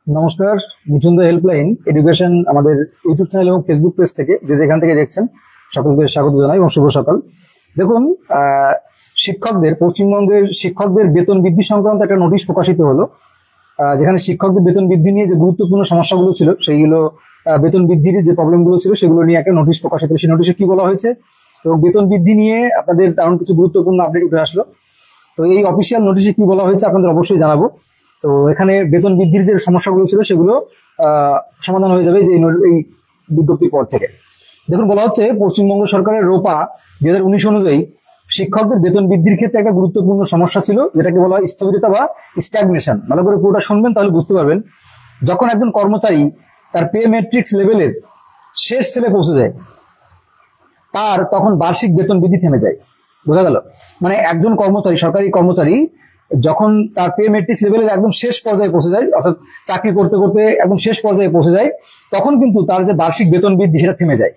নমস্কার, মুচুন্দ helpline education আমাদের YouTube channel এবং ফেসবুক পেজ থেকে যে যেখান থেকে দেখছেন সকলকে স্বাগত জানাই এবং শুভ সকাল। দেখুন, পশ্চিমবঙ্গের শিক্ষকদের বেতন বৃদ্ধি সংক্রান্ত একটা নোটিশ প্রকাশিত হলো, যেখানে শিক্ষকদের বেতন বৃদ্ধি নিয়ে যে গুরুত্বপূর্ণ সমস্যাগুলো ছিল সেইগুলো, বেতন বৃদ্ধির যে প্রবলেমগুলো ছিল সেগুলো নিয়ে একটা নোটিশ প্রকাশিত। সেই নোটিশে কি বলা হয়েছে এবং বেতন বৃদ্ধি নিয়ে আপনাদের তেমন কিছু গুরুত্বপূর্ণ আপডেট উঠে আসলো। তো এই অফিসিয়াল নোটিশে কি বলা হয়েছে আপনাদের অবশ্যই জানাবো। তো এখানে বেতন বৃদ্ধির যে সমস্যাগুলো ছিল সেগুলো সমাধান হয়ে যাবে এই বিজ্ঞপ্তির পর থেকে। দেখুন, বলা হচ্ছে পশ্চিমবঙ্গ সরকারের রোপা 2019 অনুযায়ী শিক্ষকদের বেতন বৃদ্ধির ক্ষেত্রে একটা গুরুত্বপূর্ণ সমস্যা ছিল, যেটাকে বলা হয় স্থবিরতা বা স্ট্যাগনেশন। ভালো করে পুরোটা শুনবেন, তাহলে বুঝতে পারবেন। যখন একজন কর্মচারী তার পে ম্যাট্রিক্স লেভেলের শেষ সেলে পৌঁছে যায়, তার তখন বার্ষিক বেতন বৃদ্ধি থেমে যায়। বোঝা গেল? মানে একজন কর্মচারী, সরকারি কর্মচারী যখন তার পে ম্যাট্রিক্স লেভেলের একদম শেষ পর্যায়ে পৌঁছে যায়, অর্থাৎ চাকরি করতে করতে একদম শেষ পর্যায়ে পৌঁছে যায়, তখন কিন্তু তার যে বার্ষিক বেতন বৃদ্ধি সেটা থেমে যায়।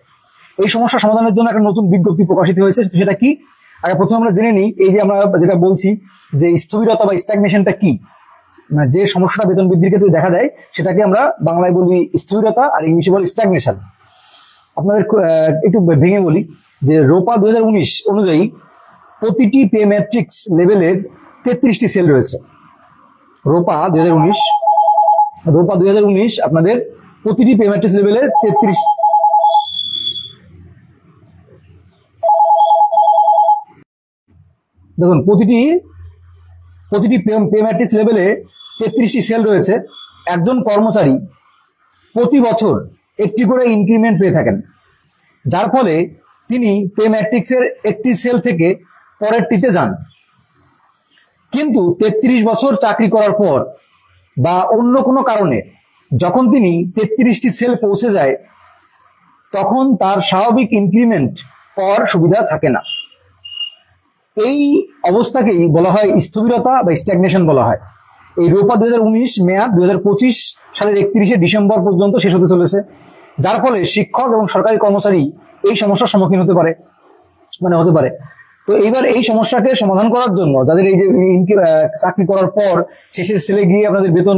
এই সমস্যা সমাধানের জন্য একটা নতুন বিজ্ঞপ্তি প্রকাশিত হয়েছে। সেটা কি? আগে প্রথমে আমরা জেনে নিই, এই যে আমরা যেটা বলছি যে স্থবিরতা বা স্ট্যাগনেশনটা কি, মানে যে সমস্যাটা বেতন বৃদ্ধির ক্ষেত্রে দেখা দেয় সেটাকে আমরা বাংলায় বলি স্থবিরতা, আর ইংলিশে বলি স্ট্যাগনেশন। আপনাদের একটু ভেঙে বলি যে রোপা 2019 অনুযায়ী প্রতিটি পে ম্যাট্রিক্স লেভেলের 33টি সেল রয়েছে। রোপা 2019 আপনাদের প্রতিটি পে ম্যাট্রিক্স লেভেলে 33, দেখুন প্রতিটি পে ম্যাট্রিক্স লেভেলে 33টি সেল রয়েছে। একজন কর্মচারী প্রতি বছর একটি করে ইনক্রিমেন্ট পেয়ে থাকেন, যার ফলে তিনি পে ম্যাট্রিক্সের একটি সেল থেকে পরেরটিতে যান। কিন্তু 33 বছর চাকরি করার পর বা অন্য কোনো কারণে যখন তিনি 33টি সেল পৌঁছে যায়, তখন তার স্বাভাবিক ইনক্রিমেন্ট পাওয়ার সুবিধা থাকে না। এই অবস্থাকেই বলা হয় স্থবিরতা বা স্ট্যাগনেশন বলা হয়। এই রোপা 2019 মেয়াদ 2025 সালের 31শে ডিসেম্বর পর্যন্ত শেষ হতে চলেছে, যার ফলে শিক্ষক এবং সরকারি কর্মচারী এই সমস্যার সম্মুখীন হতে পারে। তো এইবার এই সমস্যাকে সমাধান করার জন্য, যাদের এই যে চাকরি করার পর শেষের সেলে গিয়ে আপনাদের বেতন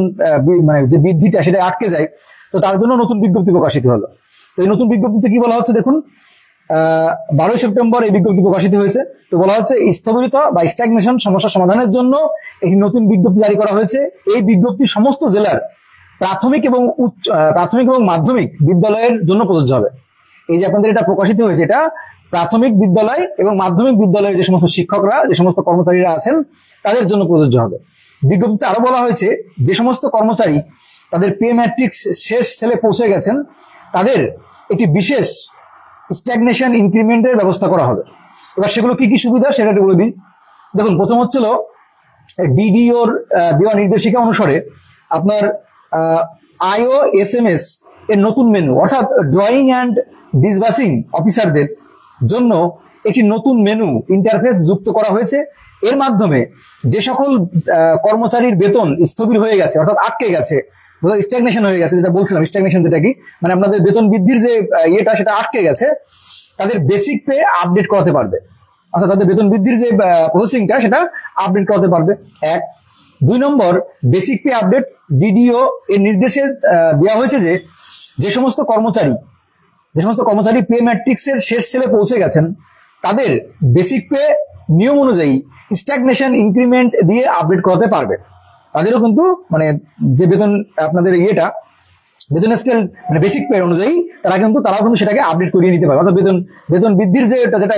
মানে যে বৃদ্ধিটা সেটা আটকে যায়, তো তার জন্য নতুন বিজ্ঞপ্তি প্রকাশিত হলো। তো এই নতুন বিজ্ঞপ্তিতে কি বলা হচ্ছে দেখুন, 12 সেপ্টেম্বর এই বিজ্ঞপ্তি প্রকাশিত হয়েছে। তো বলা হচ্ছে স্থবিরতা বা স্ট্যাগনেশন সমস্যা সমাধানের জন্য একটি নতুন বিজ্ঞপ্তি জারি করা হয়েছে। এই বিজ্ঞপ্তি সমস্ত জেলার প্রাথমিক এবং মাধ্যমিক বিদ্যালয়ের জন্য প্রযোজ্য হবে। এই যে আপনাদের এটা প্রকাশিত হয়েছে, এটা প্রাথমিক বিদ্যালয় এবং মাধ্যমিক বিদ্যালয়ের যে সমস্ত শিক্ষকরা, যে সমস্ত কর্মচারীরা আছেন তাদের জন্য প্রযোজ্য হবে। বিজ্ঞপ্তিতে আরো বলা হয়েছে যে সমস্ত কর্মচারী তাদের পে ম্যাট্রিক্স শেষ সেলে পৌঁছে গেছেন, তাদের একটি বিশেষ স্ট্যাগনেশন ইনক্রিমেন্টের ব্যবস্থা করা হবে। এবার সেগুলো কি কি সুবিধা সেটা একটু বলে দিই। দেখুন, প্রথম হচ্ছিল ডিডিওর দেওয়া নির্দেশিকা অনুসারে আপনার IOSMS এর নতুন মেনু, অর্থাৎ ড্রয়িং অ্যান্ড ডিসবাসিং অফিসারদের জন্য একটি নতুন মেনু ইন্টারফেস যুক্ত করা হয়েছে। এর মাধ্যমে যে সকল কর্মচারীর বেতন স্থবির হয়ে গেছে, অর্থাৎ আটকে গেছে, স্ট্যাগনেশন হয়ে গেছে, যেটা বলছিলাম স্ট্যাগনেশন যেটা কি, মানে আপনাদের বেতন বৃদ্ধির যে ইয়েটা সেটা আটকে গেছে, তাদের বেসিক পে আপডেট করাতে পারবে। আচ্ছা, তাদের বেতন বৃদ্ধির যে প্রসেসিংটা সেটা আপডেট করাতে পারবে। 1 2 নম্বর, বেসিক পে আপডেট ডিডিও এর নির্দেশে দেওয়া হয়েছে যে যে সমস্ত কর্মচারী পে ম্যাট্রিক্সের শেষ সেলে পৌঁছে গেছেন, তাদের বেসিক পে নিয়ম অনুযায়ী স্ট্যাগনেশন ইনক্রিমেন্ট দিয়ে আপডেট করাতে পারবে। তাদেরও কিন্তু মানে যে বেতন আপনাদের বেতন স্কেল মানে বেসিক পে অনুযায়ী তারাও কিন্তু সেটাকে আপডেট করিয়ে নিতে পারবে। অর্থাৎ বেতন বৃদ্ধির যেটা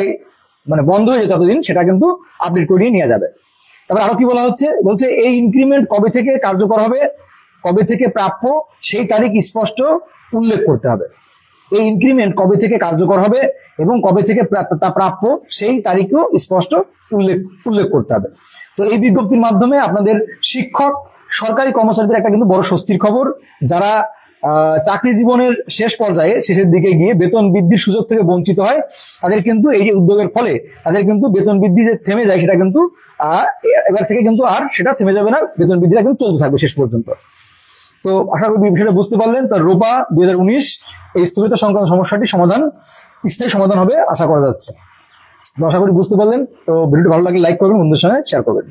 মানে বন্ধ হয়ে যেত এতদিন, সেটা কিন্তু আপডেট করিয়ে নেওয়া যাবে। তারপর আরো কি বলছে এই ইনক্রিমেন্ট কবে থেকে কার্যকর হবে, কবে থেকে প্রাপ্য, সেই তারিখ স্পষ্ট উল্লেখ করতে হবে। এই ইনক্রিমেন্ট কবে থেকে কার্যকর হবে এবং কবে থেকে তা প্রাপ্য সেই তারিখও স্পষ্ট উল্লেখ করতে হবে। তো এই বিজ্ঞপ্তির মাধ্যমে আপনাদের শিক্ষক, সরকারি কর্মচারীদের একটা কিন্তু বড় স্বস্তির খবর। যারা চাকরি জীবনের শেষের দিকে গিয়ে বেতন বৃদ্ধির সুযোগ থেকে বঞ্চিত হয়, তাদের কিন্তু এই যে উদ্যোগের ফলে তাদের কিন্তু বেতন বৃদ্ধি যে থেমে যায়, সেটা কিন্তু এবার থেকে কিন্তু আর সেটা থেমে যাবে না, বেতন বৃদ্ধিটা কিন্তু চলতে থাকবে শেষ পর্যন্ত। তো আশা করি বিষয়টা বুঝতে পারলেন। তো রোপা 2019 এই স্থবিরতা সংক্রান্ত সমস্যাটি স্থায়ী সমাধান হবে আশা করা যাচ্ছে। তো আশা করি বুঝতে পারলেন। তো ভিডিওটি ভালো লাগলে লাইক করবেন, বন্ধুদের সঙ্গে শেয়ার করবেন।